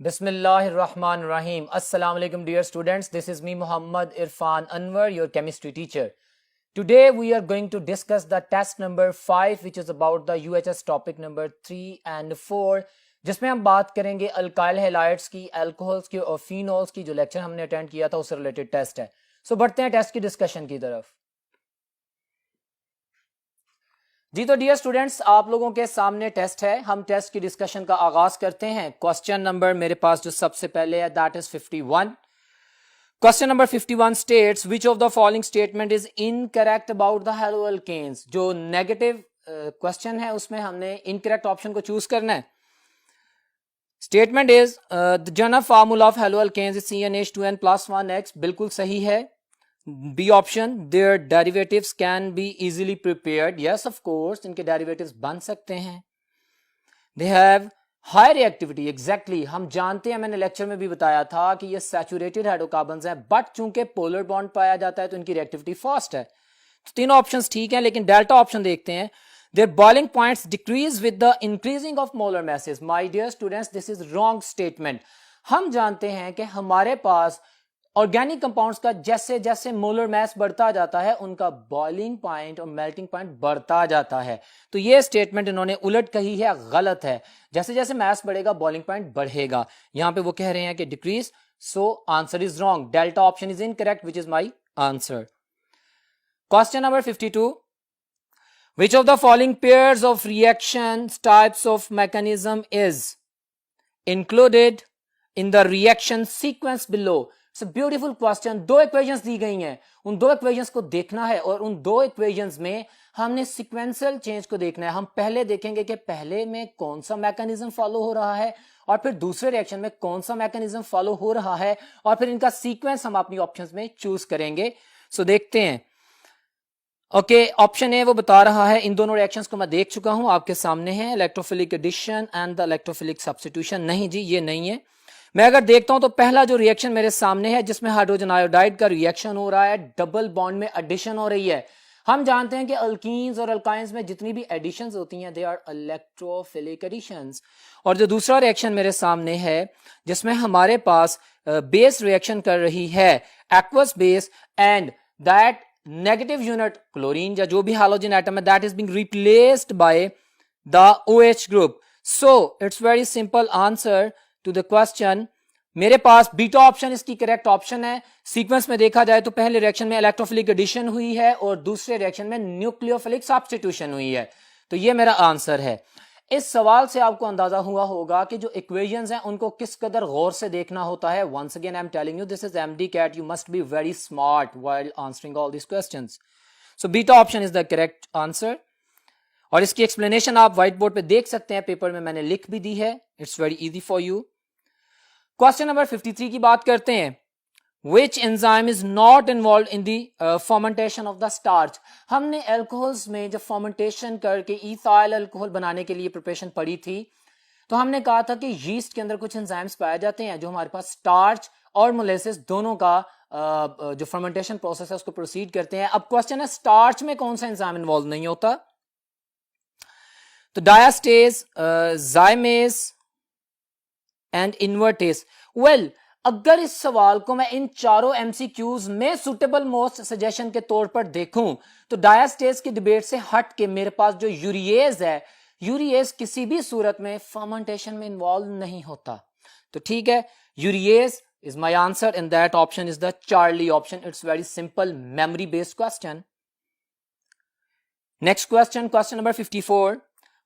Bismillahirrahmanirrahim. Assalamu alaikum dear students. This is me Muhammad Irfan Anwar, your chemistry teacher. Today we are going to discuss the test number 5 which is about the UHS topic number 3 and 4 जिसमें हम बात करेंगे alkyl halides की, alcohols की और phenols की। जो lecture हमने अटेंड किया था उससे रिलेटेड टेस्ट है। सो बढ़ते हैं टेस्ट की डिस्कशन की तरफ। जी तो डियर स्टूडेंट्स, आप लोगों के सामने टेस्ट है। हम टेस्ट की डिस्कशन का आगाज करते हैं। क्वेश्चन नंबर मेरे पास जो सबसे पहले है that is 51। Question number 51 states which of the following statement is incorrect about the haloalkanes. जो नेगेटिव क्वेश्चन है उसमें हमने इनकरेक्ट ऑप्शन को चूज करना है। Statement is the general formula of haloalkanes is CnH2n+1x, बिल्कुल सही है। B option, their derivatives can be easily prepared, yes of course, इनके डेरिवेटिव्स बन सकते हैं। They have high reactivity, exactly, हम जानते हैं, मैंने लेक्चर में भी बताया था कि ये सैचुरेटेड हाइड्रोकार्बन्स हैं, बट चूंकि पोलर बॉन्ड पाया जाता है तो इनकी रिएक्टिविटी फास्ट है। तो तीनों ऑप्शंस ठीक हैं, लेकिन डेल्टा ऑप्शन देखते हैं। Their boiling points decrease with the increasing of molar masses. My dear students, this is wrong statement. हम जानते हैं कि हमारे पास ऑर्गेनिक कंपाउंड्स का जैसे जैसे मोलर मैस बढ़ता जाता है उनका बॉइलिंग पॉइंट और मेल्टिंग पॉइंट बढ़ता जाता है। तो ये स्टेटमेंट इन्होंने उलट कही है, गलत है। जैसे जैसे मैस बढ़ेगा बॉइलिंग पॉइंट बढ़ेगा। यहां पे वो कह रहे हैं कि decrease, so answer is wrong. Delta option is incorrect, which is my answer. Question number 52। Which of the following pairs of reactions types of mechanism is included in the reaction sequence below? It's a beautiful question. दो equations दी गई हैं, उन दो equations को देखना है और उन दो equations में हमने sequential change को देखना है। हम पहले देखेंगे कि पहले में कौन सा mechanism follow हो रहा है और फिर दूसरे reaction में कौन सा mechanism follow हो रहा है और फिर इनका sequence हम अपनी options में choose करेंगे। So देखते हैं। ओके, ऑप्शन ए वो बता रहा है, इन दोनों रिएक्शंस को मैं देख चुका हूं, आपके सामने है, electrophilic addition and the electrophilic substitution. नहीं जी, ये नहीं है। मैं अगर देखता हूं तो पहला जो रिएक्शन मेरे सामने है जिसमें हाइड्रोजन आयोडाइड का रिएक्शन हो रहा है, डबल बॉन्ड में एडिशन हो रही है। हम जानते हैं कि अल्कीन्स और अल्काइंस में जितनी भी एडिशंस होती हैं दे आर इलेक्ट्रोफिलिक एडिशंस। और जो दूसरा रिएक्शन मेरे सामने है जिसमें हमारे पास बेस रिएक्शन कर रही है, aqueous base, and that negative unit chlorine या जो भी halogen atom है that is being replaced by the OH group. So it's very simple answer to the question. मेरे पास बीटा ऑप्शन इसकी करेक्ट ऑप्शन है। सीक्वेंस में देखा जाए तो पहले रिएक्शन में इलेक्ट्रोफिलिक एडिशन हुई है और दूसरे रिएक्शन में न्यूक्लियोफिलिक सब्स्टिट्यूशन हुई है। तो ये मेरा आंसर है। इस सवाल से आपको अंदाजा हुआ होगा कि जो इक्वेशंस हैं उनको किस कदर गौर से देखना होता है। Once again I am telling you, this is MDCAT, you must be very smart while answering all this questions. So beta option is the correct answer. और इसकी एक्सप्लेनेशन आप व्हाइट बोर्ड पे देख सकते हैं, पेपर में मैंने लिख भी दी है। It's very easy for you. Question number 53 की बात करते हैं। Which enzyme is not involved in the fermentation of the starch? हमने अल्कोहल्स में जब फर्मेंटेशन करके इथाइल अल्कोहल बनाने के लिए प्रिपरेशन पढ़ी थी तो हमने कहा था कि यीस्ट के अंदर कुछ एंजाइम्स पाए जाते हैं जो हमारे पास स्टार्च और मोलेसिस दोनों का जो फर्मेंटेशन प्रोसेस है उसको प्रोसीड करते हैं। अब क्वेश्चन है स्टार्च में कौन सा एंजाइम इन्वॉल्व नहीं होता? तो डायास्टेज, जाइमेज एंड इन्वर्टेज। वेल, अगर इस सवाल को मैं इन चारों एमसीक्यूज में सुटेबल मोस्ट सजेशन के तौर पर देखूं तो डायास्टेज की डिबेट से हट के मेरे पास जो यूरिएज है, यूरिएज किसी भी सूरत में फर्मेंटेशन में इन्वॉल्व नहीं होता। तो ठीक है, urease is my answer and that option is the Charlie option. It's very simple, memory based question. Next question, question number 54।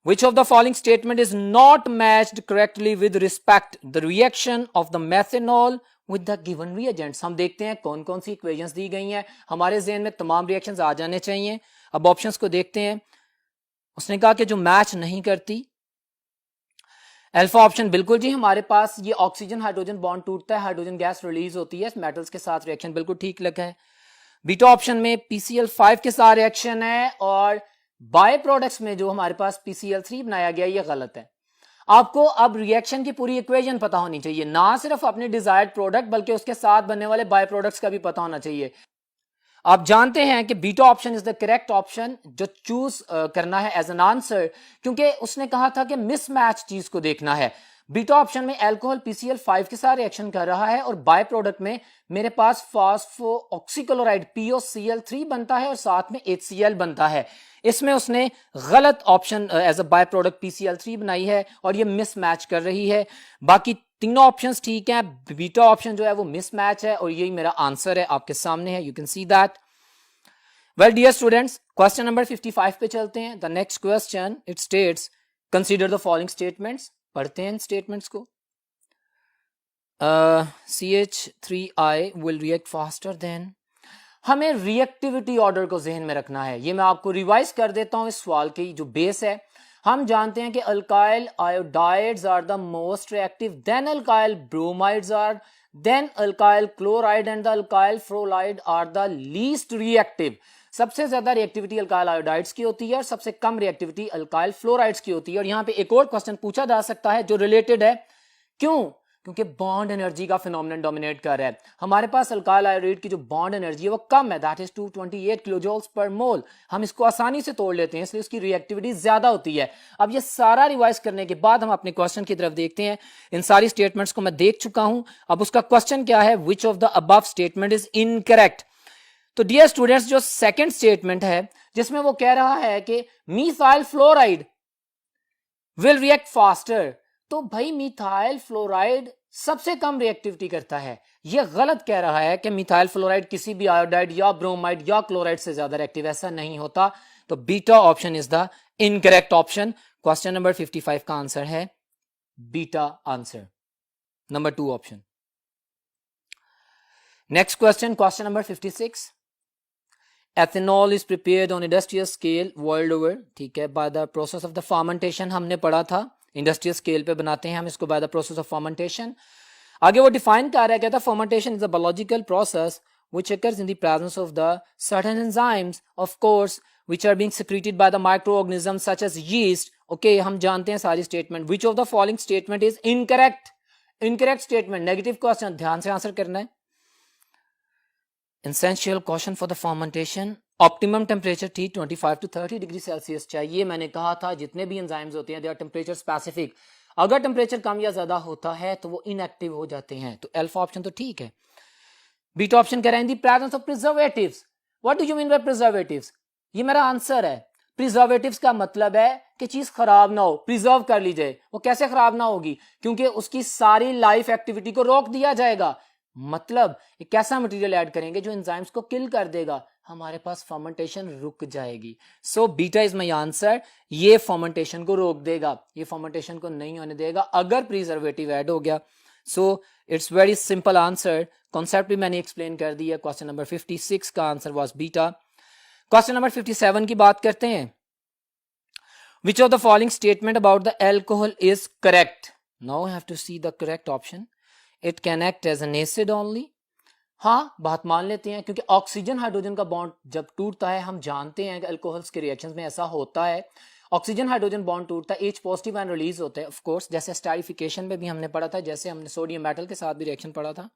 Which of the following statement is not matched correctly with respect the reaction of the methanol with the given reagents? हम देखते हैं कौन कौन सी equations दी गई हैं। हमारे ज़हन में तमाम रिएक्शंस आ जाने चाहिए। अब ऑप्शंस को देखते हैं। उसने कहा कि जो मैच नहीं करती, अल्फा ऑप्शन बिल्कुल जी, हमारे पास ये ऑक्सीजन हाइड्रोजन बॉन्ड टूटता है, हाइड्रोजन गैस रिलीज होती है मेटल्स के साथ, रिएक्शन बिल्कुल ठीक लगा है। बीटा ऑप्शन में PCl5 के साथ रिएक्शन है और बाय प्रोडक्ट्स में जो हमारे पास PCl3 बनाया गया, ये गलत है। आपको अब रिएक्शन की पूरी इक्वेशन पता होनी चाहिए, ना सिर्फ अपने डिजायर्ड प्रोडक्ट बल्कि उसके साथ बनने वाले बाय प्रोडक्ट्स का भी पता होना चाहिए। आप जानते हैं कि beta option is the correct option जो चूज करना है एज एन आंसर, क्योंकि उसने कहा था कि मिसमैच चीज को देखना है। बीटा ऑप्शन में अल्कोहल PCl5 के साथ रिएक्शन कर रहा है और बाय प्रोडक्ट में मेरे पास फास्फो ऑक्सीक्लोराइड POCl3 बनता है और साथ में HCl बनता है। इसमें उसने गलत option as a by product PCl3 बनाई है और ये मिसमैच कर रही है। बाकी तीनों ऑप्शंस ठीक हैं, बीटा ऑप्शन जो है वो मिसमैच है और यही मेरा आंसर है, आपके सामने है, you can see that. Well dear students, question number 55 पे चलते हैं। The next question it states consider the following statements. पढ़ते हैं इन स्टेटमेंट्स को। CH3I will react faster then, हमें रिएक्टिविटी ऑर्डर को जहन में रखना है। ये मैं आपको रिवाइज कर देता हूं इस सवाल की जो बेस है। हम जानते हैं कि alkyl iodides are the most reactive, then alkyl bromides are, then alkyl chloride and the alkyl fluoride are the least reactive. सबसे ज्यादा रिएक्टिविटी अल्काइल आयोडाइड्स की होती है और सबसे कम रिएक्टिविटी अल्काइल फ्लोराइड्स की होती है। और यहां पे एक और क्वेश्चन पूछा जा सकता है जो रिलेटेड है, क्यों? क्योंकि बॉन्ड एनर्जी का फिनोमिनन डोमिनेट कर रहा है। हमारे पास अल्काइल आयोडाइड की जो बॉन्ड एनर्जी है वो कम है, दैट इज 228 किलोजूल्स पर मोल। हम इसको आसानी से तोड़ लेते हैं, इसलिए उसकी रिएक्टिविटी ज्यादा होती है। अब ये सारा रिवाइज करने के बाद हम अपने क्वेश्चन की तरफ देखते हैं। इन सारी स्टेटमेंट्स को मैं देख चुका हूं। अब उसका क्वेश्चन क्या है, विच of the above statement is incorrect. तो डियर स्टूडेंट्स, जो सेकंड स्टेटमेंट है जिसमें वो कह रहा है कि methyl fluoride will react faster, तो भाई मिथाइल फ्लोराइड सबसे कम रिएक्टिविटी करता है। यह गलत कह रहा है कि मिथाइल फ्लोराइड किसी भी आयोडाइड या ब्रोमाइड या क्लोराइड से ज्यादा रिएक्टिव, ऐसा नहीं होता। तो beta option is the incorrect option. Question number 55 का आंसर है beta answer, number 2 option. Next question, question number 56। Ethanol is prepared on industrial scale world over, ठीक है, by the process of the fermentation. हमने पढ़ा था industrial scale पे बनाते हैं हम इसको by the process of fermentation. आगे वो डिफाइन कर रहा है, कहता है fermentation is a biological process which occurs in the presence of the certain enzymes, of course, which are being secreted by the microorganisms such as yeast. Okay, हम जानते हैं सारी statement. which of the following statement is incorrect? Incorrect statement, negative question, ध्यान से answer करना है। Essential caution for the fermentation, optimum temperature ठीक 25 to 30 degree Celsius चाहिए। मैंने कहा था जितने भी एंजाइम्स होते हैं दे आर टेम्परेचर स्पेसिफिक, अगर टेम्परेचर कम या ज्यादा होता है तो वो इनएक्टिव हो जाते हैं। तो अल्फा ऑप्शन तो ठीक है। बीटा ऑप्शन कह रहे हैं दी presence of preservatives. What do you mean by preservatives? ये मेरा आंसर है। प्रिजर्वेटिव्स का मतलब है कि चीज खराब ना हो, प्रिजर्व कर ली जाए। वो कैसे खराब ना होगी? क्योंकि उसकी सारी लाइफ एक्टिविटी को रोक दिया जाएगा। मतलब एक ऐसा मटेरियल ऐड करेंगे जो एंजाइम्स को किल कर देगा, हमारे पास फर्मेंटेशन रुक जाएगी। So beta is my answer. ये फर्मेंटेशन को रोक देगा, ये फर्मेंटेशन को नहीं होने देगा अगर प्रिजर्वेटिव ऐड हो गया। So it's very simple answer. Concept भी मैंने एक्सप्लेन कर दिया। क्वेश्चन नंबर 56 का answer was beta. Question number 57 की बात करते हैं। Which of the following statement about the alcohol is correct? Now I have to see the correct option. It can act as an acid only. हाँ, बात मान लेते हैं, क्योंकि ऑक्सीजन हाइड्रोजन का बॉन्ड जब टूटता है, हम जानते हैं कि अल्कोहल्स के रिएक्शंस में ऐसा होता है, ऑक्सीजन हाइड्रोजन बॉन्ड टूटता है, H पॉजिटिव आयन रिलीज होते हैं। ऑफ कोर्स, जैसे स्टारिफिकेशन में भी हमने पढ़ा था, जैसे हमने सोडियम मेटल के साथ भी रिएक्शन पढ़ा था।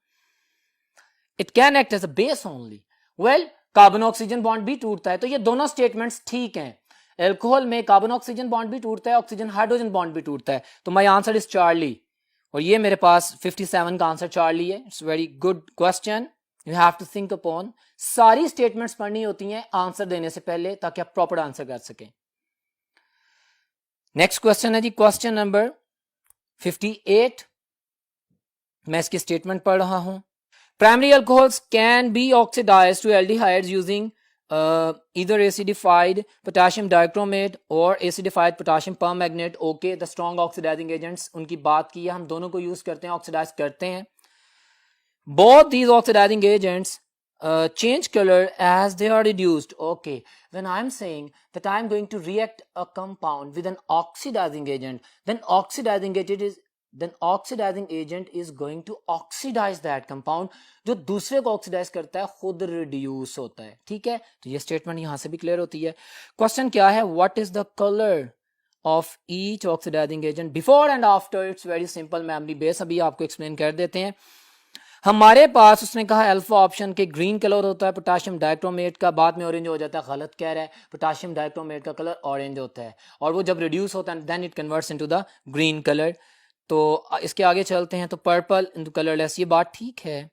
It can act as a base only. Well, carbon oxygen bond भी टूटता है। तो ये दोनों स्टेटमेंट्स ठीक हैं। एल्कोहल में कार्बन ऑक्सीजन बॉन्ड भी टूटता है, ऑक्सीजन हाइड्रोजन बॉन्ड भी टूटता है। तो माय आंसर इज चार्ली, और ये मेरे पास 57 का आंसर चार्ली है। It's very good question, you have to think upon. सारी स्टेटमेंट्स पढ़नी होती हैं आंसर देने से पहले, ताकि आप प्रॉपर आंसर कर सकें। नेक्स्ट क्वेश्चन है जी, क्वेश्चन नंबर 58। मैं इसकी स्टेटमेंट पढ़ रहा हूं। Primary alcohols can be oxidized to aldehydes using either acidified potassium dichromate or acidified potassium permanganate. Okay, the strong oxidizing agents, उनकी बात की है, हम दोनों को यूज करते हैं, ऑक्सीडाइज करते हैं। Both these oxidizing agents change color as they are reduced. Okay, when I'm saying that I'm going to react a compound with an oxidizing agent, then oxidizing agent is going to oxidize that compound. जो दूसरे को oxidise करता है खुद reduce होता है। ठीक है, तो ये स्टेटमेंट यहां से भी क्लियर होती है। क्वेश्चन क्या है, what is the colour of each oxidizing agent before and after? It's very simple, memory base अभी आपको एक्सप्लेन कर देते हैं। हमारे पास उसने कहा अल्फा ऑप्शन के ग्रीन कलर होता है पोटाशियम डाइक्रोमेट का, बाद में ऑरेंज हो जाता है। गलत कह रहा है, पोटाशियम डाइक्रोमेट का कलर ऑरेंज होता है, और वो जब रिड्यूस होता है then it converts into the green colour. तो इसके आगे चलते हैं। तो पर्पल इंटू कलरलेस, ये बात ठीक है,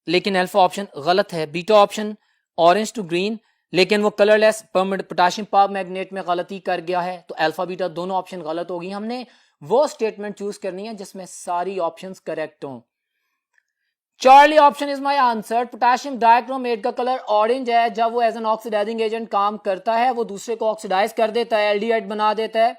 लेकिन अल्फा ऑप्शन गलत है। Beta option orange to green, लेकिन वो कलरलेस पोटाशियम पर मैग्नेट में गलती कर गया है, तो अल्फा बीटा दोनों ऑप्शन गलत होगी। हमने वो स्टेटमेंट चूज करनी है जिसमें सारी ऑप्शंस करेक्ट हों। Charlie option is my answer. Potassium dichromate का कलर ऑरेंज है। जब वो एज एन ऑक्सीडाइजिंग एजेंट काम करता है, वो दूसरे को ऑक्सीडाइज कर देता है, एल्डिहाइड बना देता है,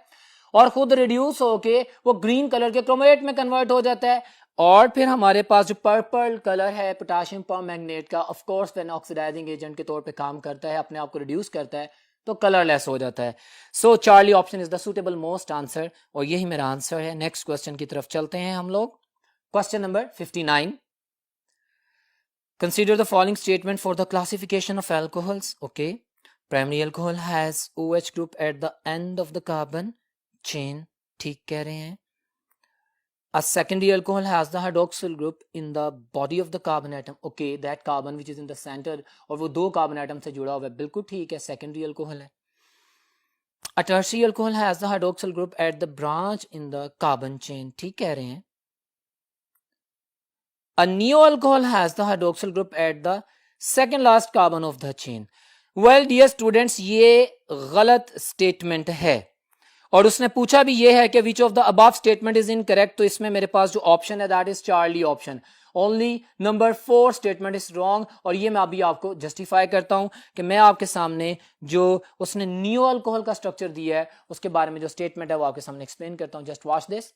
और खुद रिड्यूस होके वो ग्रीन कलर के क्रोमेट में कन्वर्ट हो जाता है। और फिर हमारे पास जो पर्पल कलर है पोटेशियम परमैंगनेट का, of course when oxidizing agent के तौर पे काम करता है, अपने आप को रिड्यूस करता है, तो कलरलेस हो जाता है। So Charlie option is the suitable most answer, और यही मेरा आंसर है। नेक्स्ट क्वेश्चन की तरफ चलते हैं हम लोग। Question number 59। Consider the following statement for the classification of alcohols. Okay. Primary alcohol has OH group at the end of the carbon chain. ठीक कह रहे हैं। A secondary alcohol has the hydroxyl group in the body of the carbon atom. Okay, that carbon which is in the center, और वो दो carbon atom से जुड़ा हुआ है, बिल्कुल ठीक है, secondary alcohol है। A tertiary alcohol has the hydroxyl group at the branch in the carbon chain. ठीक कह रहे हैं। A neo alcohol has the hydroxyl group at the second last carbon of the chain. Well, dear students, ये गलत statement है, और उसने पूछा भी ये है कि विच of the above statement is incorrect. तो इसमें मेरे पास जो ऑप्शन है that is Charlie option. Only number 4 statement is wrong, और ये मैं अभी आपको जस्टिफाई करता हूं कि मैं आपके सामने जो उसने नियो अल्कोहल का स्ट्रक्चर दिया है उसके बारे में जो स्टेटमेंट है वो आपके सामने एक्सप्लेन करता हूं। Just watch this.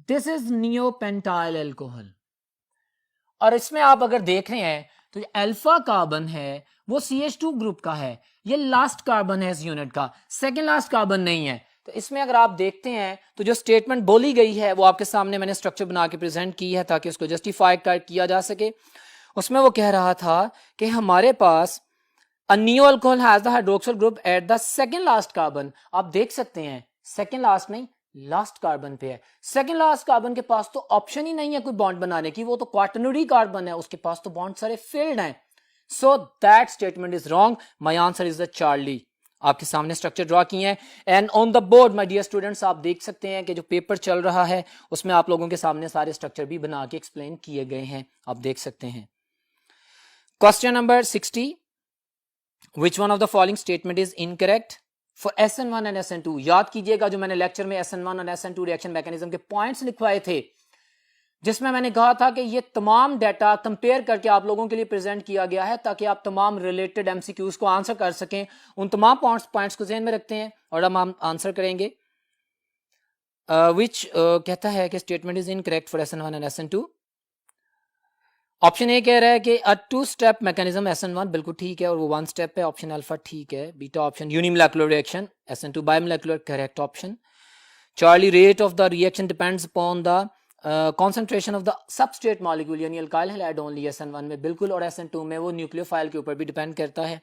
This is neopentyl alcohol, और इसमें आप अगर देख रहे हैं तो जो अल्फा कार्बन है वो CH2 ग्रुप का है, ये लास्ट कार्बन है इस यूनिट का, सेकेंड लास्ट कार्बन नहीं है। तो इसमें अगर आप देखते हैं तो जो स्टेटमेंट बोली गई है वो आपके सामने मैंने स्ट्रक्चर बना के प्रेजेंट की है ताकि उसको जस्टिफाई किया जा सके। उसमें वो कह रहा था कि हमारे पास A neo alcohol has the hydroxyl group at the second last carbon। आप देख सकते हैं सेकेंड लास्ट नहीं, लास्ट कार्बन पे है। सेकेंड लास्ट कार्बन के पास तो ऑप्शन ही नहीं है कोई बॉन्ड बनाने की, वो तो क्वाटर्नरी कार्बन है, उसके पास तो बॉन्ड सारे फिल्ड हैं। So that statement is wrong. My answer is the Charlie. आपके सामने स्ट्रक्चर ड्रॉ किए हैं, and on the board my dear students आप देख सकते हैं कि जो पेपर चल रहा है उसमें आप लोगों के सामने सारे स्ट्रक्चर भी बना के एक्सप्लेन किए गए हैं, आप देख सकते हैं। Question number 60। Which one of the following statement is incorrect for SN1 and SN2? याद कीजिएगा जो मैंने लेक्चर में SN1 और SN2 रिएक्शन मैकेनिज्म के पॉइंट्स लिखवाए थे, जिसमें मैंने कहा था कि ये तमाम डाटा कंपेयर करके आप लोगों के लिए प्रेजेंट किया गया है ताकि आप तमाम रिलेटेड MCQs को आंसर कर सकें। उन तमाम पॉइंट्स को ध्यान में रखते हैं और हम आंसर करेंगे। विच कहता है कि statement is incorrect for SN1 and SN2। Option A कह रहा है कि अ 2 स्टेप मैकेनिज्म SN1 बिल्कुल ठीक है और वो 1 स्टेप है, ऑप्शन अल्फा ठीक है। Beta option unimolecular reaction, SN2 biomolecular, correct option. Charlie rate of the reaction depends upon the concentration of the substrate molecule, यानी अल्काइल हैलाइड ओनली SN1 में बिल्कुल, और SN2 में वो न्यूक्लियोफाइल के ऊपर भी डिपेंड करता है,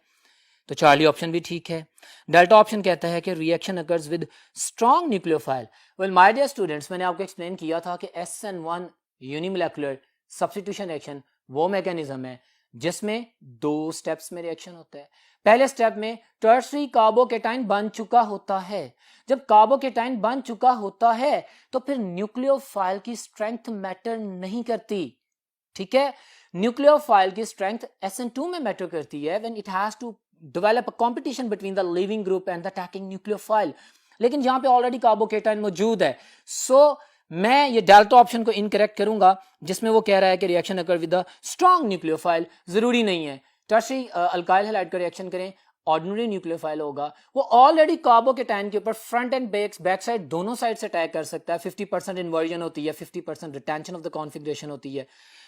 तो चार्ली ऑप्शन भी ठीक है। डेल्टा ऑप्शन कहता है कि reaction occurs with strong nucleophile. Well my dear students, मैंने आपको एक्सप्लेन किया था कि SN1 यूनिमोलेकुलर सब्स्टिट्यूशन रिएक्शन वो मैकेनिज्म है जिसमें 2 स्टेप्स में रिएक्शन होता है। पहले स्टेप में टर्शरी कार्बोकेटाइन बन चुका होता है। जब कार्बोकेटाइन बन चुका होता है तो फिर न्यूक्लियोफाइल की स्ट्रेंथ मैटर नहीं करती, ठीक है। न्यूक्लियोफाइल की स्ट्रेंथ SN2 में मैटर करती है when it has to develop a competition between the living group and the attacking nucleophile, लेकिन यहां पे ऑलरेडी कार्बोकेटाइन मौजूद है। सो मैं ये डेल्टा ऑप्शन को इनकरेक्ट करूंगा जिसमें वो कह रहा है कि reaction occur with the strong nucleophile. जरूरी नहीं है टर्शरी अल्काइल हैलाइड का रिएक्शन करें, ऑर्डिनरी न्यूक्लियोफाइल होगा, वो ऑलरेडी कार्बोकेटाइन के ऊपर फ्रंट एंड बैक साइड दोनों साइड से अटैक कर सकता है। 50% इन्वर्जन होती है, 50% रिटेंशन ऑफ द कॉन्फिगरेशन होती है,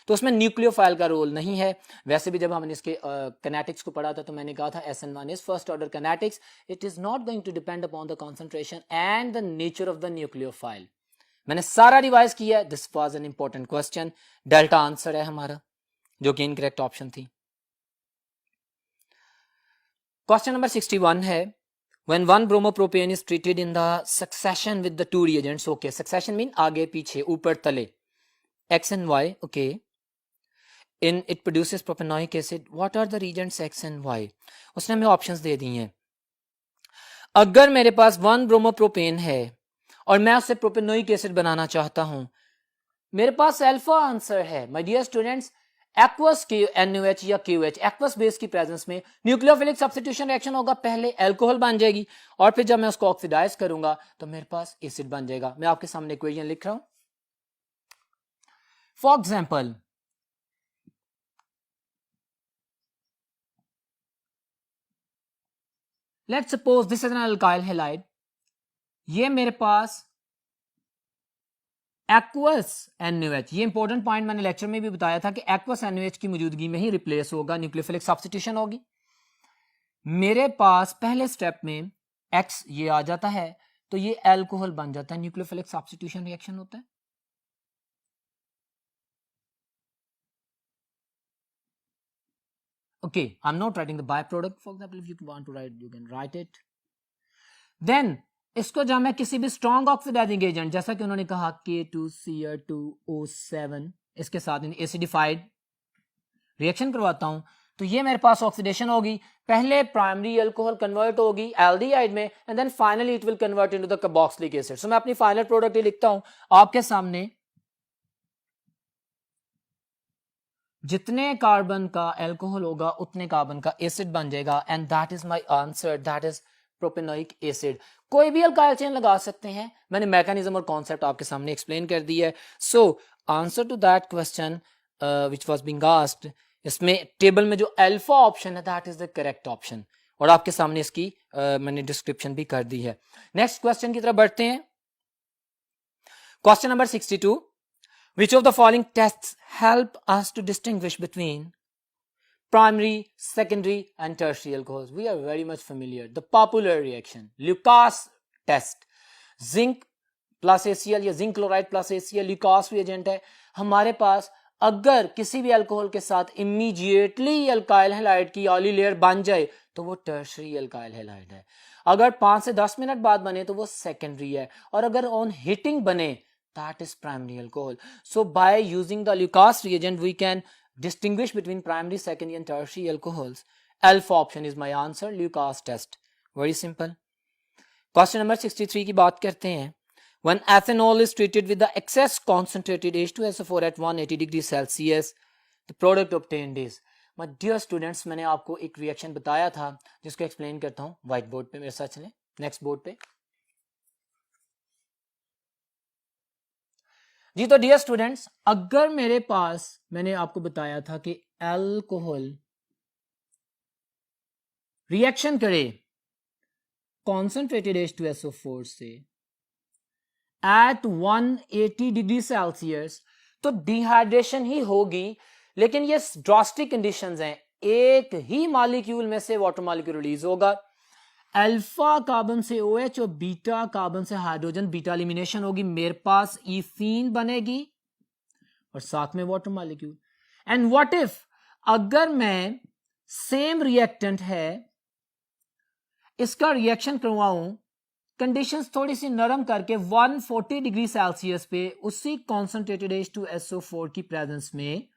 तो उसमें न्यूक्लियोफाइल का रोल नहीं है। वैसे भी जब हमने इसके कैनेटिक्स को पढ़ा था तो मैंने कहा था SN1 is first order kinetics, it is not going to depend upon the concentration and the nature of the nucleophile. मैंने सारा रिवाइज किया है। This was an important question. Delta answer है हमारा, जो कि इनकरेक्ट ऑप्शन थी। क्वेश्चन नंबर 61 है, when 1 bromopropane is treated in the succession with the 2 reagents. Okay, succession mean आगे पीछे ऊपर तले, X and Y, okay, in it produces propanoic acid, what are the reagents X and Y. उसने हमें options दे दिए हैं। अगर मेरे पास 1 ब्रोमोप्रोपेन है और मैं उससे प्रोपेनोइक एसिड बनाना चाहता हूं, मेरे पास अल्फा आंसर है my dear students, aqueous NaOH या KOH, एक्वस बेस की प्रेजेंस में न्यूक्लियोफिलिक सब्स्टिट्यूशन रिएक्शन होगा, पहले अल्कोहल बन जाएगी और फिर जब मैं उसको ऑक्सीडाइज करूंगा तो मेरे पास एसिड बन जाएगा। मैं आपके सामने इक्वेशन लिख रहा हूं। For example, let's suppose this is an alkyl halide, ये मेरे पास एक्वस NaOH, ये इंपॉर्टेंट पॉइंट मैंने लेक्चर में भी बताया था कि एक्वस NaOH की मौजूदगी में ही रिप्लेस होगा, न्यूक्लियोफिलिक सब्स्टिट्यूशन होगी। मेरे पास पहले स्टेप में X ये आ जाता है तो ये अल्कोहल बन जाता है, न्यूक्लियोफिलिक सब्स्टिट्यूशन रिएक्शन होता है। Okay, I'm not writing the byproduct. For example, if you want to write, you can write it. Then इसको जब मैं किसी भी स्ट्रॉन्ग ऑक्सीडाइजिंग एजेंट, जैसा कि उन्होंने कहा K2Cr2O7, इसके साथ एसिडिफाइड रिएक्शन करवाता हूं तो ये मेरे पास ऑक्सीडेशन होगी, पहले प्राइमरी अल्कोहल कन्वर्ट होगी एल्डिहाइड में and then finally it will convert into the carboxylic acid. So मैं अपनी फाइनल प्रोडक्ट लिखता हूं आपके सामने, जितने कार्बन का अल्कोहल होगा उतने कार्बन का एसिड बन जाएगा and that is my answer, that is propanoic acid. कोई भी अल्काइल चेन लगा सकते हैं, मैंने मैकेनिज्म और कॉन्सेप्ट आपके सामने एक्सप्लेन कर दिया है। So answer to that question which was being asked, इसमें टेबल में जो अल्फा ऑप्शन है that is the correct option और आपके सामने इसकी मैंने डिस्क्रिप्शन भी कर दी है। नेक्स्ट क्वेश्चन की तरफ बढ़ते हैं। Question number 62, which of the following tests help us to distinguish between primary, secondary and tertiary alcohols? We are very much familiar. The popular reaction, Lucas test, zinc plus ACl या zinc chloride plus ACl Lucas reagent है हमारे पास। अगर किसी भी alcohol के साथ immediately alkyl halide की oily layer बन जाए तो वो टर्शरी अल्काइल हैलाइड है, अगर 5 से 10 मिनट बाद बने तो वो सेकेंडरी है, और अगर ऑन हीटिंग बने that is primary alcohol. So by using the Lucas reagent we can distinguish between primary, secondary and tertiary alcohols. Alpha option is my answer, Lucas test. Very simple. Question number 63 की बात करते हैं। When ethanol is treated with the excess concentrated H2SO4 at 180 degrees Celsius, the product obtained is, my dear students, मैंने आपको एक reaction बताया था जिसको एक्सप्लेन करता हूँ व्हाइट बोर्ड पे, मेरे साथ चलें नेक्स्ट बोर्ड पे। जी तो डियर स्टूडेंट्स, अगर मेरे पास, मैंने आपको बताया था कि अल्कोहल रिएक्शन करे कॉन्सेंट्रेटेड H2SO4 से एट 180 डिग्री सेल्सियस तो डिहाइड्रेशन ही होगी, लेकिन ये ड्रास्टिक कंडीशंस हैं, एक ही मॉलिक्यूल में से वाटर मॉलिक्यूल रिलीज होगा, अल्फा कार्बन से OH और बीटा कार्बन से हाइड्रोजन बीटा एलिमिनेशन होगी, मेरे पास इथीन बनेगी और साथ में water molecule. And what if अगर मैं सेम रिएक्टेंट है इसका रिएक्शन करवाऊं कंडीशंस थोड़ी सी नरम करके 140 डिग्री सेल्सियस पे उसी कॉन्सेंट्रेटेड H2SO4 की प्रेजेंस में,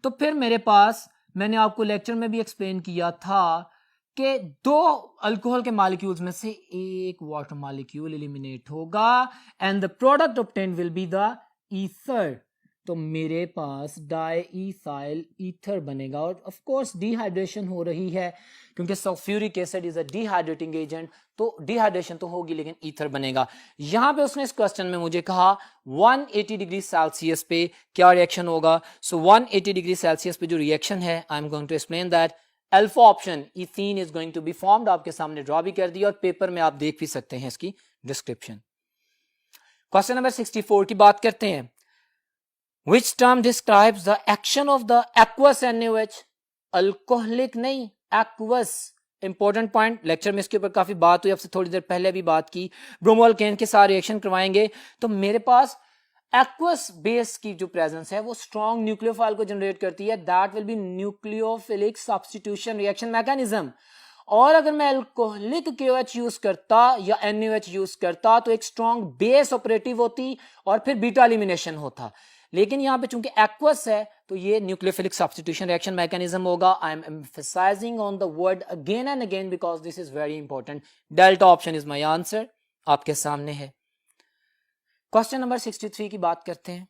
तो फिर मेरे पास, मैंने आपको लेक्चर में भी एक्सप्लेन किया था कि 2 अल्कोहल के मॉलिक्यूल्स में से एक वाटर मॉलिक्यूल एलिमिनेट होगा and the product obtained will be the ether. तो मेरे पास डाईईथाइल ईथर बनेगा और ऑफ कोर्स डिहाइड्रेशन हो रही है क्योंकि sulphuric acid is a dehydrating agent, तो डिहाइड्रेशन तो होगी लेकिन ईथर बनेगा। यहां पे उसने इस क्वेश्चन में मुझे कहा 180 डिग्री सेल्सियस पे क्या रिएक्शन होगा। सो 180 डिग्री सेल्सियस पे जो रिएक्शन है, I am going to explain that. Alpha option ethene is going to be formed, आपके सामने ड्रॉ भी कर दिया और पेपर में आप देख भी सकते हैं इसकी डिस्क्रिप्शन। क्वेश्चन नंबर 64 की बात करते हैं। Which term describes the action of the aqueous NaOH? Alcoholic नहीं, aqueous। इंपॉर्टेंट पॉइंट, लेक्चर में इसके ऊपर काफी बात हुई, आपसे थोड़ी देर पहले भी बात की। ब्रोमो अल्केन के साथ रिएक्शन करवाएंगे तो मेरे पास एक्वस बेस की जो प्रेजेंस है वो स्ट्रॉन्ग न्यूक्लियोफाइल को जनरेट करती है, that will be nucleophilic substitution reaction mechanism. और अगर मैं अल्कोहलिक KOH यूज करता या NaOH यूज करता तो एक स्ट्रॉन्ग बेस ऑपरेटिव होती और फिर बीटा एलिमिनेशन होता, लेकिन यहाँ पे चूंकि एक्वस है तो ये न्यूक्लियोफिलिक सब्स्टिट्यूशन रिएक्शन मैकेनिज्म होगा. I am emphasising on the word again and again because this is very important. Delta option is my answer, आपके सामने है. क्वेश्चन नंबर 63 की बात करते हैं.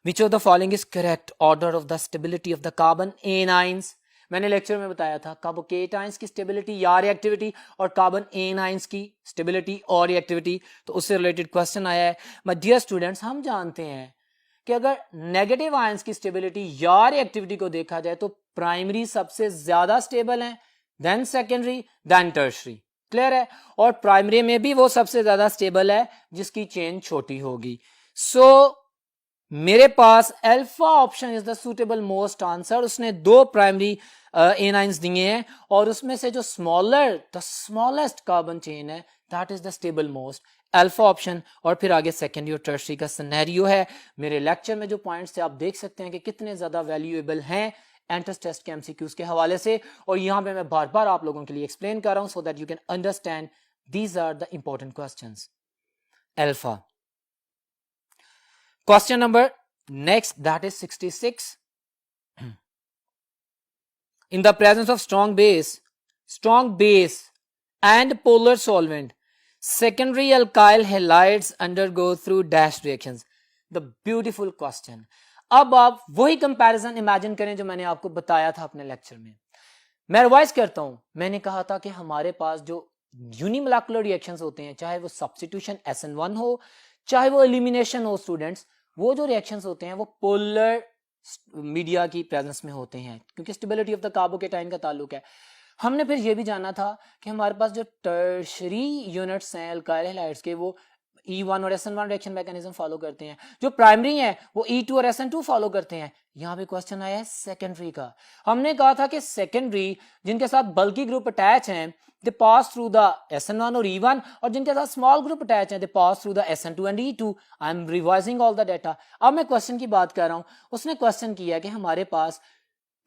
Which of the following is correct order of the stability of the carbon anions? मैंने lecture में बताया था कार्बोकेटाइंस की स्टेबिलिटी या रिएक्टिविटी और कार्बन एनाइंस की स्टेबिलिटी और रिएक्टिविटी. तो उससे रिलेटेड क्वेश्चन आया है. माय डियर स्टूडेंट्स, हम जानते हैं कि अगर नेगेटिव आयंस की स्टेबिलिटी या रिएक्टिविटी को देखा जाए तो प्राइमरी सबसे ज्यादा स्टेबल है, then secondary, then tertiary. Clear है? और प्राइमरी में भी वो सबसे ज्यादा स्टेबल है जिसकी चेन छोटी होगी. सो मेरे पास alpha option is the suitable most answer. उसने दो प्राइमरी एनाइंस दिए हैं और उसमें से जो द स्मॉलेस्ट कार्बन चेन है that is the stable most, alpha option. और फिर आगे सेकेंडरी और टर्शरी का सिनेरियो है. मेरे लेक्चर में जो पॉइंट्स थे आप देख सकते हैं कि कितने ज्यादा वैल्यूएबल हैं एंट्रेंस टेस्ट के एमसीक्यूज के हवाले से. और यहां पे मैं बार बार आप लोगों के लिए एक्सप्लेन कर रहा हूं so that you can understand these are the important questions. Alpha. Question number next, that is 66. In the presence of strong base and polar solvent, secondary alkyl halides undergo through dash reactions. The beautiful question. अब आप वही comparison imagine करें जो मैंने आपको बताया था अपने लेक्चर में. मैं रिवाइज करता हूं. मैंने कहा था कि हमारे पास जो यूनिमोलेकुलर रिएक्शंस होते हैं, चाहे वो सब्स्टिट्यूशन SN1 हो, चाहे वो एलिमिनेशन हो स्टूडेंट्स, वो जो रिएक्शंस होते हैं वो पोलर मीडिया की प्रेजेंस में होते हैं क्योंकि स्टेबिलिटी ऑफ द कार्बोकेटाइन का ताल्लुक है. हमने फिर ये भी जाना था कि हमारे पास जो टर्शरी यूनिट्स हैं अल्काइल हैलाइड्स के वो E1 और SN1 रिएक्शन मैकेनिज्म फॉलो करते हैं. जो प्राइमरी है वो E2 और SN2 फॉलो करते हैं. यहां पे क्वेश्चन आया है सेकेंडरी का. हमने कहा था कि सेकेंडरी जिनके साथ बल्की ग्रुप अटैच हैं they pass through the SN1 और E1, और जिनके साथ स्मॉल ग्रुप अटैच हैं they pass through the SN2 and E2. I am revising all the data. अब मैं क्वेश्चन की बात कर रहा हूं. उसने क्वेश्चन किया कि हमारे पास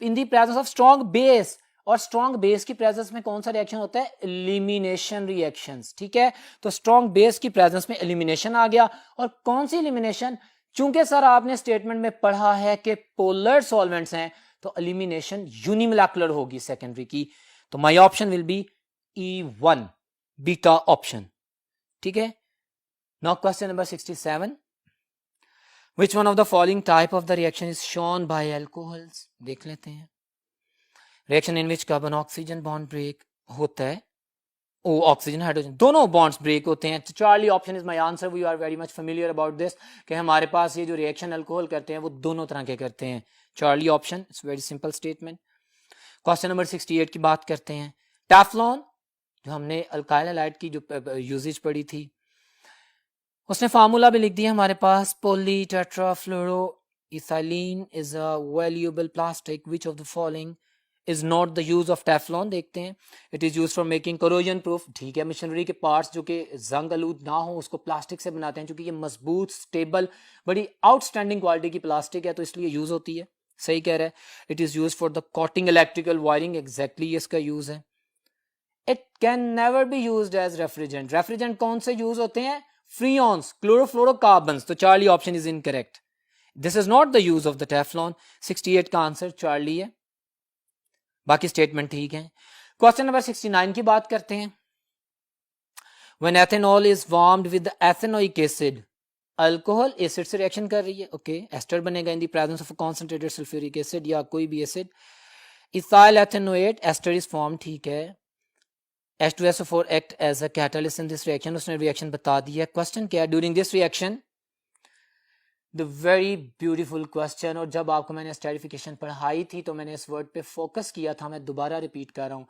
in the presence of strong base, और स्ट्रॉन्ग बेस की प्रेजेंस में कौन सा रिएक्शन होता है? Elimination reactions. ठीक है, तो स्ट्रॉन्ग बेस की प्रेजेंस में एलिमिनेशन आ गया. और कौन सी एलिमिनेशन? चूंकि सर आपने स्टेटमेंट में पढ़ा है कि पोलर सॉल्वेंट्स हैं तो एलिमिनेशन यूनिमोलेकुलर होगी सेकेंडरी की. तो my option will be E1, beta option. ठीक है. Now question number 67. Which one of the following type of the reaction is shown by alcohols? देख लेते हैं. Reaction in which carbon oxygen bond break होता है, oxygen hydrogen दोनों bonds break होते हैं. Charlie option is my answer. We are very much familiar about this कि हमारे पास ये जो रिएक्शन अल्कोहल करते हैं वो दोनों तरह के करते हैं. Charlie option. It's very simple statement. Question number 68 की बात करते हैं. टेफ्लॉन, जो हमने अल्काइल हैलाइड की जो यूजेज पढ़ी थी, उसने फार्मूला भी लिख दिया हमारे पास. Poly tetrafluoro ethylene is a valuable plastic. Which of the following is not the use of Teflon? देखते हैं. It is use for making corrosion proof. ठीक है, मशीनरी के पार्ट्स जो कि जंग आलूद ना हो उसको प्लास्टिक से बनाते हैं, क्योंकि ये मजबूत, स्टेबल, बड़ी आउटस्टैंडिंग क्वालिटी की प्लास्टिक है तो इसलिए यूज होती है. सही कह रहा है. It is use for the coating electrical wiring. Exactly इसका यूज है. It can never be used as refrigerant. Refrigerant कौन से यूज होते हैं? Freons, chlorofluorocarbons. तो Charlie option is incorrect. This is not the use of the Teflon. 68 का answer Charlie है. बाकी स्टेटमेंट ठीक है. क्वेश्चन नंबर 69 की बात करते हैं. When ethanol is warmed with the ethanoic acid, alcohol acid से रिएक्शन कर रही है. ओके, एस्टर बनेगा in the presence of concentrated sulphuric acid या कोई भी एसिड. Ethyl ethanoate ester is form. ठीक है. H2SO4 act as a catalyst in this reaction. उसने रिएक्शन बता दी है. क्वेश्चन क्या है? During this reaction, the very beautiful question. और जब आपको मैंने स्टेरिफिकेशन पढ़ाई थी तो मैंने इस वर्ड पे फोकस किया था. मैं दोबारा रिपीट कर रहा हूं.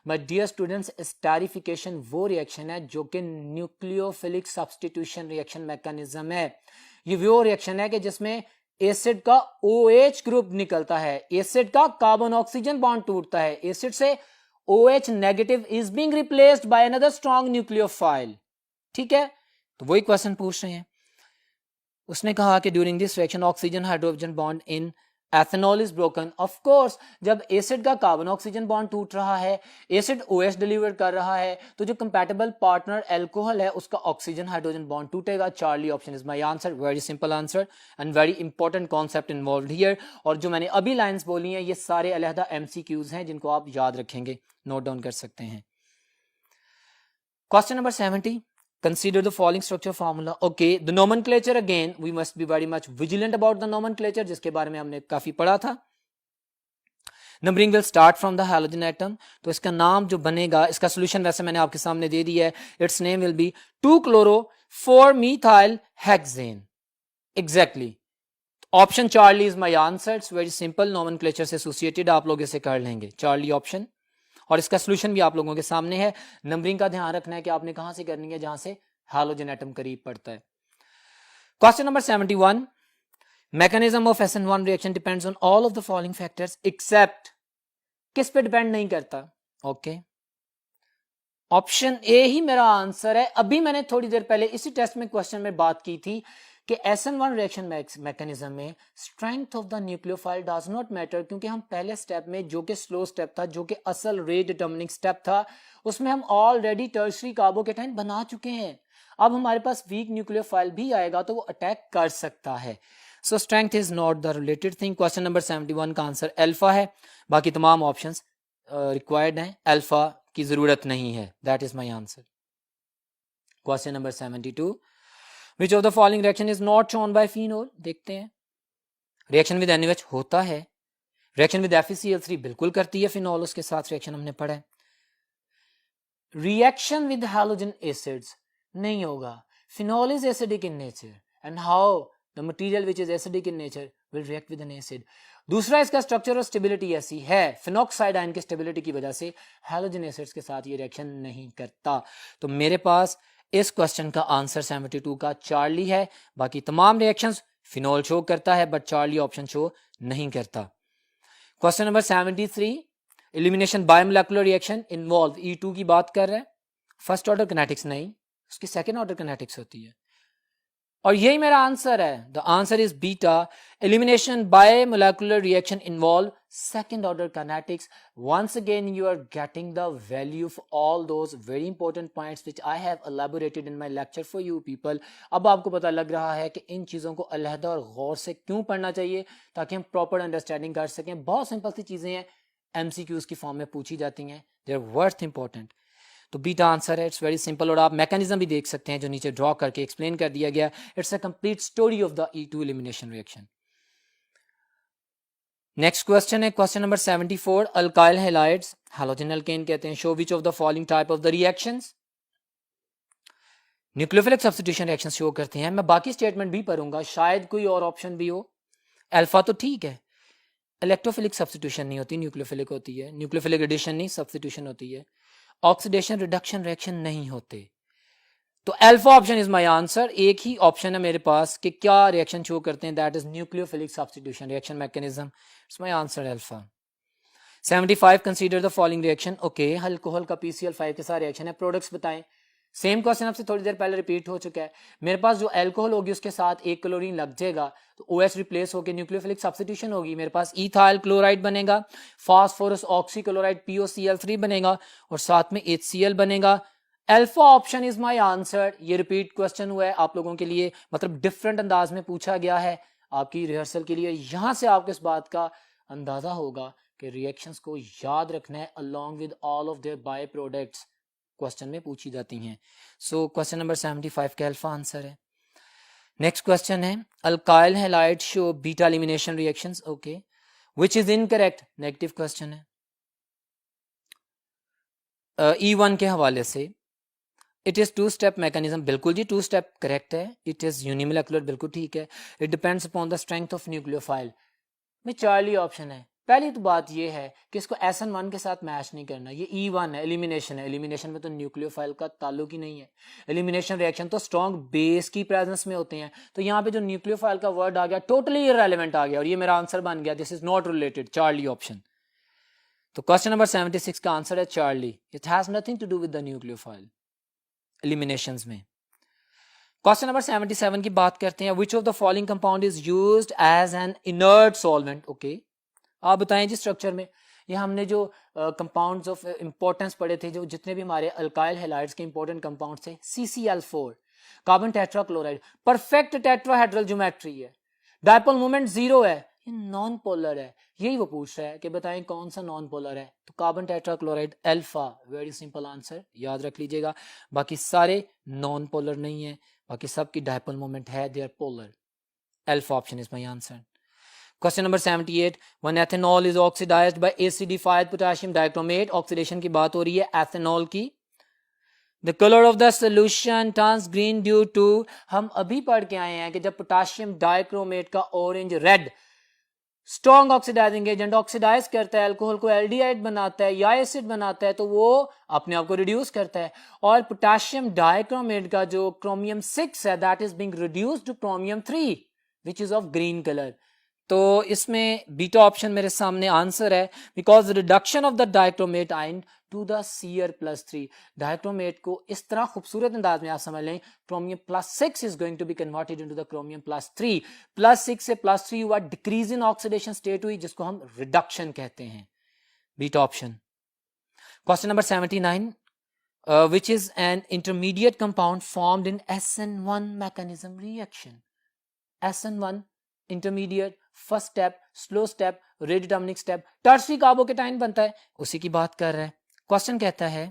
माय डियर स्टूडेंट्स, स्टेरिफिकेशन वो रिएक्शन है जो कि न्यूक्लियोफिलिक सब्स्टिट्यूशन रिएक्शन मैकेनिज्म है. ये वो रिएक्शन है कि जिसमें एसिड का OH ग्रुप निकलता है, एसिड का कार्बन ऑक्सीजन बॉन्ड टूटता है, एसिड से OH negative is being replaced by another strong nucleophile. ठीक है, तो वही क्वेश्चन पूछ रहे हैं. उसने कहा कि during this reaction oxygen hydrogen bond in ethanol is broken. Of course जब एसिड का कार्बन ऑक्सीजन बॉन्ड टूट रहा है, एसिड OH डिलीवर कर रहा है, तो जो कंपैटिबल पार्टनर अल्कोहल है उसका ऑक्सीजन हाइड्रोजन बॉन्ड टूटेगा। Charlie option is my answer. Very simple answer and very important concept involved here. और जो मैंने अभी लाइंस बोली हैं ये सारे अलहदा MCQs हैं जिनको आप याद रखेंगे, नोट डाउन कर सकते हैं। Question number 70, consider the following structure formula. Okay, the nomenclature again, we must be very much vigilant about the nomenclature, जिसके बारे में हमने काफी पढ़ा था। Numbering will start from the halogen atom, तो इसका नाम जो बनेगा, इसका solution वैसे मैंने आपके सामने दे दिया है, its name will be 2-chloro-4-methyl hexane. Exactly. Option Charlie is my answer. It's very simple, nomenclature से associated, आप लोग इसे कर लेंगे, Charlie option। और इसका सोल्यूशन भी आप लोगों के सामने है। नंबरिंग का ध्यान रखना है कि आपने कहां से करनी है, जहां से हाइड्रोजन एटम करीब पड़ता है। Question number 71, mechanism of SN1 reaction depends on all of the following factors except, किस पे डिपेंड नहीं करता? ओके, ऑप्शन ए ही मेरा आंसर है। अभी मैंने थोड़ी देर पहले इसी टेस्ट में क्वेश्चन में बात की थी कि SN1 रिएक्शन मैकेनिज्म में strength of the nucleophile does not matter, क्योंकि हम पहले स्टेप में जो कि स्लो स्टेप था, जो कि असल रेट डिटर्मिनिंग स्टेप था, उसमें हम ऑलरेडी टर्शरी कार्बोकेटाइन बना चुके हैं। अब हमारे पास वीक न्यूक्लियोफाइल भी आएगा तो वो अटैक कर सकता है। सो strength is not the related thing. Question number 71 का आंसर अल्फा है, बाकी तमाम ऑप्शंस रिक्वायर्ड हैं, अल्फा की जरूरत नहीं है। That is my answer. Question number 72, Which of the following reaction is not shown by phenol? देखते हैं। रिएक्शन विद NaOH होता है, रिएक्शन विद FeCl3 बिल्कुल करती है फिनॉल, उसके साथ रिएक्शन हमने पढ़ा है। रिएक्शन विद हैलोजन एसिड्स नहीं होगा। Phenol is acidic in nature and how the material which is acidic in nature will react with N acid. दूसरा, इसका स्ट्रक्चर और स्टेबिलिटी ऐसी है, फिनॉक्साइड आयन की स्टेबिलिटी की वजह से हैलोजन एसिड्स के साथ ये रिएक्शन नहीं करता। तो मेरे पास इस क्वेश्चन का आंसर 72 का चार्ली है। बाकी तमाम रिएक्शंस फिनॉल शो करता है बट चार्ली ऑप्शन शो नहीं करता। Question number 73, elimination by molecular reaction involve E2 की बात कर रहा है। फर्स्ट ऑर्डर किनेटिक्स नहीं, उसकी सेकंड ऑर्डर किनेटिक्स होती है और यही मेरा आंसर है। The answer is beta, elimination by molecular reaction involve second order kinetics. Once again you are getting the value of all those very important points which I have elaborated in my lecture for you people. अब आपको पता लग रहा है कि इन चीज़ों को अलहदा और गौर से क्यों पढ़ना चाहिए, ताकि हम प्रॉपर अंडरस्टैंडिंग कर सकें। बहुत सिंपल सी चीज़ें हैं, MCQs की फॉर्म में पूछी जाती हैं, दे आर वर्थ इंपॉर्टेंट। तो बीटा आंसर है, इट्स वेरी सिंपल। और आप मैकेनिज्म भी देख सकते हैं जो नीचे ड्रॉ करके एक्सप्लेन कर दिया गया। It's a complete story of the E2 elimination reaction. Next question है question number 74, alkyl halides halogen alkane कहते हैं। Show which of the following type of the reactions nucleophilic substitution reaction show करते हैं। मैं बाकी स्टेटमेंट भी पढ़ूंगा, शायद कोई और ऑप्शन भी हो। अल्फा तो ठीक है, इलेक्ट्रोफिलिक सब्स्टिट्यूशन नहीं होती, न्यूक्लियोफिलिक होती है। न्यूक्लियोफिलिक एडिशन नहीं, सब्स्टिट्यूशन होती है। ऑक्सीडेशन रिडक्शन रिएक्शन नहीं होते। तो alpha option is my answer. एक ही ऑप्शन है मेरे पास कि क्या रिएक्शन शो करते हैं, that is nucleophilic substitution reaction mechanism. It's my answer alpha. 75, consider the following reaction. Okay, alcohol का PCl5 के साथ रिएक्शन है, प्रोडक्ट्स बताएं। सेम क्वेश्चन आपसे थोड़ी देर पहले रिपीट हो चुका है। मेरे पास जो अल्कोहल होगी उसके साथ एक क्लोरीन लग जाएगा तो OH रिप्लेस होकर न्यूक्लियोफिलिक सब्स्टिट्यूशन होगी। मेरे पास इथाइल क्लोराइड बनेगा, फास्फोरस ऑक्सीक्लोराइड POCl3 बनेगा और साथ में HCl बनेगा। Alpha option is my answer. ये रिपीट क्वेश्चन हुआ है आप लोगों के लिए, मतलब डिफरेंट अंदाज में पूछा गया है आपकी रिहर्सल के लिए। यहां से आपको इस बात का अंदाजा होगा कि रिएक्शंस को याद रखना है along with all of their by products, question में पूछी जाती हैं। सो क्वेश्चन नंबर 75 का अल्फा आंसर है। नेक्स्ट क्वेश्चन है, alkyl halide show beta elimination reactions. Okay, which is incorrect, negative question है। E1 के हवाले से इट इज 2 स्टेप मैकेनिज्म, बिल्कुल जी 2 स्टेप करेक्ट है। इट इज यूनिमोलेकुलर, बिल्कुल ठीक है। It depends upon the strength of nucleophile में चार्ली ऑप्शन है। पहली तो बात ये है कि इसको SN1 के साथ मैच नहीं करना, ये E1 है, एलिमिनेशन है। एलिमिनेशन में तो न्यूक्लियोफाइल का ताल्लुक ही नहीं है। एलिमिनेशन रिएक्शन तो स्ट्रॉन्ग बेस की प्रेजेंस में होते हैं, तो यहाँ पे जो न्यूक्लियोफाइल का वर्ड आ गया टोटली इररेलेवेंट आ गया और ये मेरा आंसर बन गया, this is not related, Charlie option. तो क्वेश्चन नंबर 76 का आंसर है Charlie. It has nothing to do with the nucleophile eliminations में। क्वेश्चन नंबर 77 की बात करते हैं. Which of the following compound is used as an inert solvent. Okay, आप बताएं जी स्ट्रक्चर में. ये हमने जो कंपाउंड्स ऑफ इंपॉर्टेंस पढ़े थे, जो जितने भी हमारे अल्काइल हैलाइड्स के इंपॉर्टेंट कंपाउंड थे, CCl4 carbon tetrachloride, perfect tetrahedral geometry है, डायपोल मोमेंट 0 है, ये नॉन पोलर है. यही वो पूछ रहा है कि बताएं कौन सा नॉन पोलर है. तो carbon tetrachloride alpha, very simple answer, याद रख लीजिएगा. बाकी सारे नॉन पोलर नहीं है, बाकी सबकी डायपोल मोमेंट है, they are polar. Alpha option is my answer. Question number 78, when ethanol is oxidized by acidified potassium dichromate, oxidation की बात हो रही है एथेनॉल की. The color of the solution turns green due to, हम अभी पढ़ के आए हैं कि जब पोटाशियम डाइक्रोमेट का orange red strong oxidizing agent oxidize करता है, अल्कोहल को एल्डिहाइड बनाता है या एसिड बनाता है, तो वो अपने आप को रिड्यूस करता है. और पोटाशियम डाइक्रोमेट का जो क्रोमियम 6 है, that is being reduced to chromium 3 which is of green colour. तो इसमें बीटा ऑप्शन मेरे सामने आंसर है, because reduction of the dichromate ion to the Cr+3. Dichromate को इस तरह खूबसूरत अंदाज में आप समझ लें, chromium +6 is going to be converted into the chromium +3. +6 से +3 हुआ, डिक्रीज इन ऑक्सीडेशन स्टेट हुई, जिसको हम रिडक्शन कहते हैं. Beta option. Question number 79, which is an intermediate compound formed in SN1 mechanism reaction. SN1 intermediate, first step, slow step, rate determining step, tertiary carbocation बनता है, उसी की बात कर रहा है. क्वेश्चन कहता है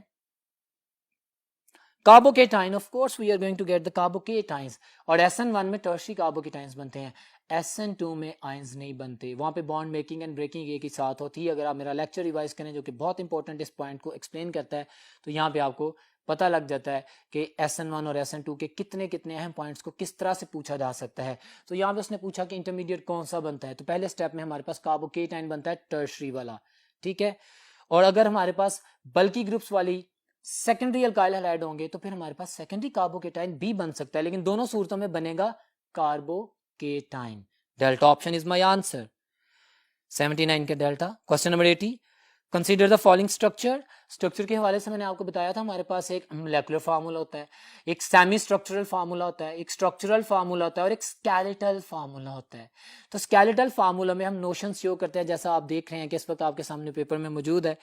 carbocation, of course we are going to get the carbocations. और SN1 में टर्शरी कार्बोकेटाइंस बनते हैं, SN2 में आयंस नहीं बनते. वहां पे बॉन्ड मेकिंग एंड ब्रेकिंग एक ही साथ होती है. अगर आप मेरा लेक्चर रिवाइज करें, जो कि बहुत इंपॉर्टेंट इस पॉइंट को एक्सप्लेन करता है, तो यहाँ पे आपको पता लग जाता है कि SN1 और SN2 के कितने कितने अहम पॉइंट्स को किस तरह से पूछा जा सकता है. तो यहाँ पे उसने पूछा कि इंटरमीडिएट कौन सा बनता है, तो पहले स्टेप में हमारे पास कार्बोकेटाइन बनता है, टर्शरी वाला, ठीक है. और अगर हमारे पास बल्की ग्रुप्स वाली सेकेंडरी अल्काइल हैलाइड होंगे, तो फिर हमारे पास सेकेंडरी कार्बोकेटाइन भी बन सकता है, लेकिन दोनों सूरतों में बनेगा carbocation. Delta option is my answer. 79 के delta. Question number 80, consider the following structure. Structure के हवाले से मैंने आपको बताया था, हमारे पास एक मोलेकुलर फार्मूला होता है, एक सेमी स्ट्रक्चरल फार्मूला होता है, एक स्ट्रक्चरल फार्मूला होता है और एक स्केलेटल फार्मूला होता है. तो स्केलेटल फार्मूला में हम नोशन शो करते हैं, जैसा आप देख रहे हैं कि इस वक्त आपके सामने पेपर में मौजूद है.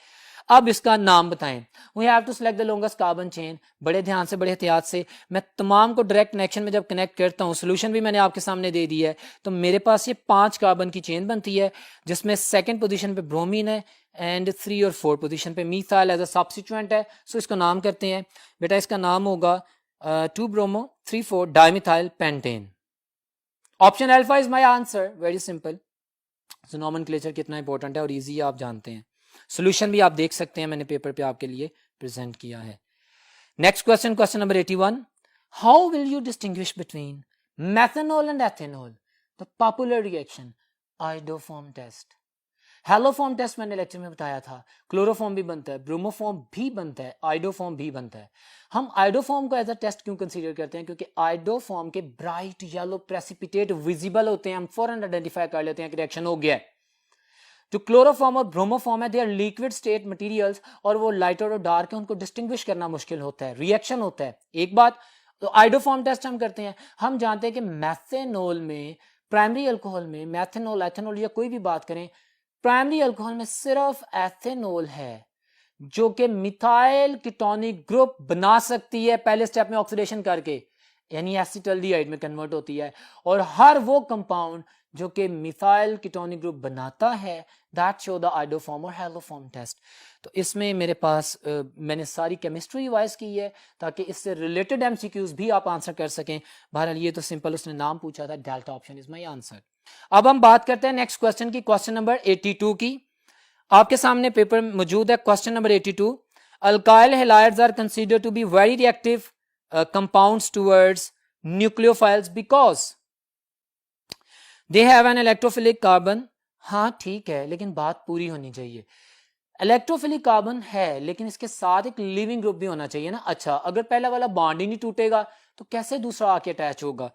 अब इसका नाम बताएं. We have to select the longest carbon chain. बड़े ध्यान से, बड़े एहतियात से, मैं तमाम को डायरेक्ट कनेक्शन में जब कनेक्ट करता हूं, सोल्यूशन भी मैंने आपके सामने दे दी है, तो मेरे पास ये 5 कार्बन की चेन बनती है, जिसमें सेकंड पोजीशन पे ब्रोमीन है एंड 3 और 4 पोजीशन पे मीथाइल एज अ सब्स्टिट्यूएंट है. सो इसको नाम करते हैं बेटा, इसका नाम होगा 2 bromo 3 4 dimethyl pentane. Option alpha is my answer. Very simple. So nomenclature कितना इंपॉर्टेंट है और इजी है, आप जानते हैं. सोल्यूशन भी आप देख सकते हैं, मैंने पेपर पे आपके लिए प्रेजेंट किया है. Next question, question number 81, how will you distinguish between methanol and ethanol. The popular reaction iodoform test. Haloform test मैंने लेक्चर में बताया था. क्लोरोफॉर्म भी बनता है, ब्रोमोफॉर्म भी बनता है, आइडोफॉर्म भी बनता है. हम आइडोफॉर्म को एज अ टेस्ट क्यों कंसीडर करते हैं? क्योंकि आइडोफॉर्म के ब्राइट येलो प्रेसिपिटेट विजिबल होते हैं, हम फौरन आइडेंटिफाई कर लेते हैं कि रिएक्शन हो गया है. जो क्लोरोफॉर्म और ब्रोमोफॉर्म है, they are liquid state materials, और वो लाइटर और डार्क है, उनको डिस्टिंग्विश करना मुश्किल होता है, रिएक्शन होता है. एक बात तो आइडोफॉर्म टेस्ट हम करते हैं. हम जानते हैं कि मैथेनॉल में, प्राइमरी अल्कोहल में, मैथेनॉल एथेनॉल या कोई भी बात करें, प्राइमरी अल्कोहल में सिर्फ एथेनॉल है जो कि मिथाइल कीटोनिक ग्रुप बना सकती है पहले स्टेप में ऑक्सीडेशन करके, यानी एसिटल्डिहाइड में कन्वर्ट होती है. और हर वो कंपाउंड जो कि मिथाइल कीटोनिक ग्रुप बनाता है, दैट शो द आइडोफॉर्म और हेलोफॉर्म टेस्ट. तो इसमें मेरे पास मैंने सारी केमिस्ट्री रिवाइज की है ताकि इससे रिलेटेड एमसीक्यूज भी आप आंसर कर सकें. बहरहाल ये तो सिंपल उसने नाम पूछा था, delta option is my answer. अब हम बात करते हैं नेक्स्ट क्वेश्चन की, क्वेश्चन नंबर 82 की. आपके सामने पेपर मौजूद है. Question number 82, alkyl halides are considered to be very reactive compounds towards nucleophiles because they have an electrophilic carbon. हाँ ठीक है, लेकिन बात पूरी होनी चाहिए. इलेक्ट्रोफिलिक कार्बन है, लेकिन इसके साथ एक लिविंग ग्रुप भी होना चाहिए ना. अच्छा, अगर पहला वाला बॉन्ड ही नहीं टूटेगा तो कैसे दूसरा आके अटैच होगा?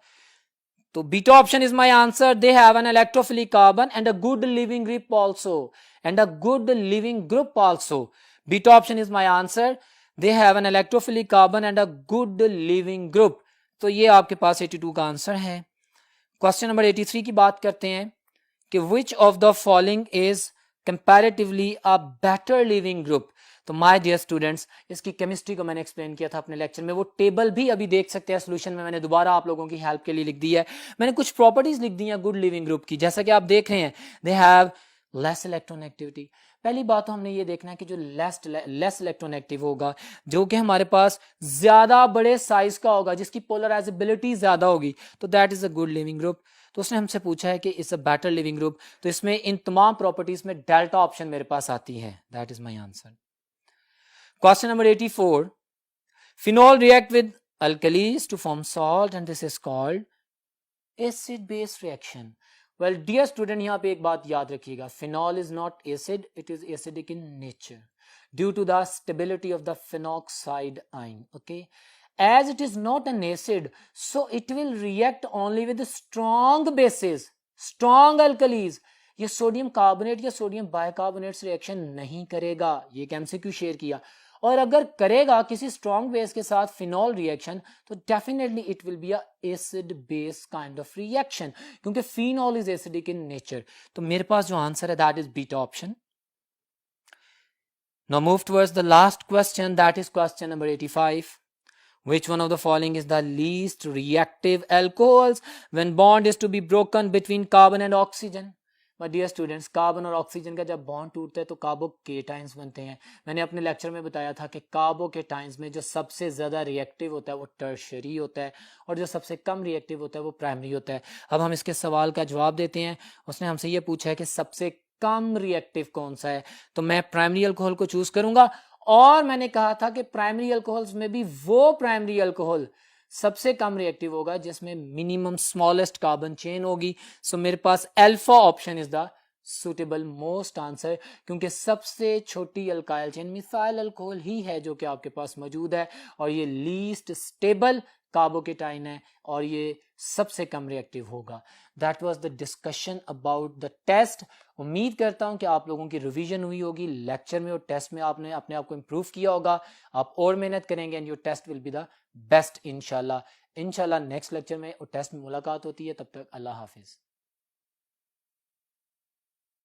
तो beta option is my answer. They have an electrophilic carbon and a good leaving group also, and a good leaving group also. Beta option is my answer. They have an electrophilic carbon and a good leaving group. तो ये आपके पास 82 का answer है। Question number 83 की बात करते हैं कि विच of the following is comparatively a better leaving group. तो माय डियर स्टूडेंट्स, इसकी केमिस्ट्री को मैंने एक्सप्लेन किया था अपने लेक्चर में, वो टेबल भी अभी देख सकते हैं सोल्यूशन में, मैंने दोबारा आप लोगों की हेल्प के लिए लिख दी है। मैंने कुछ प्रॉपर्टीज लिख दी हैं गुड लिविंग ग्रुप की, जैसा कि आप देख रहे हैं, they have less electron activity. पहली बात तो हमने ये देखना है कि जो लेस इलेक्ट्रॉन एक्टिव होगा, जो कि हमारे पास ज्यादा बड़े साइज का होगा, जिसकी पोलराइजेबिलिटी ज्यादा होगी, तो that is a good leaving group. तो उसने हमसे पूछा है कि it's a better leaving group, तो इसमें इन तमाम प्रॉपर्टीज में डेल्टा ऑप्शन मेरे पास आती है, that is my answer. Question number 84, phenol react with alkalis to form salt and this is called acid base reaction. Well dear student, यहाँ पे एक बात याद रखिएगा, phenol is not acid, it is acidic in nature due to the stability of the phenoxide ion. Okay, as it is not an acid, so it will react only with strong bases, strong alkalis. ये sodium carbonate या sodium bicarbonate से reaction नहीं करेगा, ये MCQ share किया। और अगर करेगा किसी स्ट्रॉन्ग बेस के साथ फिनॉल रिएक्शन, तो definitely it will be a acid base kind of reaction, क्योंकि phenol is acidic in nature. तो मेरे पास जो आंसर है that is beta option. Now move towards the last question, that is question number 85। Which one of the following is the least reactive alcohols when bond is to be broken between carbon and oxygen? My dear students, carbon और oxygen का जब bond टूटता है तो carbocations बनते हैं। मैंने अपने लेक्चर में बताया था कि कार्बोकेटाइंस में जो सबसे ज्यादा रिएक्टिव होता है वो टर्शरी होता है, और जो सबसे कम रिएक्टिव होता है वो प्राइमरी होता है। अब हम इसके सवाल का जवाब देते हैं। उसने हमसे ये पूछा है कि सबसे कम रिएक्टिव कौन सा है, तो मैं प्राइमरी अल्कोहल को चूज करूंगा। और मैंने कहा था कि प्राइमरी अल्कोहल्स में भी वो प्राइमरी अल्कोहल सबसे कम रिएक्टिव होगा जिसमें मिनिमम स्मॉलेस्ट कार्बन चेन होगी। सो मेरे पास alpha option is the suitable most answer, क्योंकि सबसे छोटी अल्काइल चेन मिथाइल अल्कोहल ही है जो कि आपके पास मौजूद है, और ये लीस्ट स्टेबल कार्बोकेटाइन है, और ये सबसे कम रिएक्टिव होगा। That was the discussion about the test. उम्मीद करता हूं कि आप लोगों की रिवीजन हुई होगी लेक्चर में और टेस्ट में, आपने अपने आप को इंप्रूव किया होगा। आप और मेहनत करेंगे and your test will be the best इंशाल्लाह। इंशाल्लाह नेक्स्ट लेक्चर में और टेस्ट में मुलाकात होती है, तब तक अल्लाह हाफिज।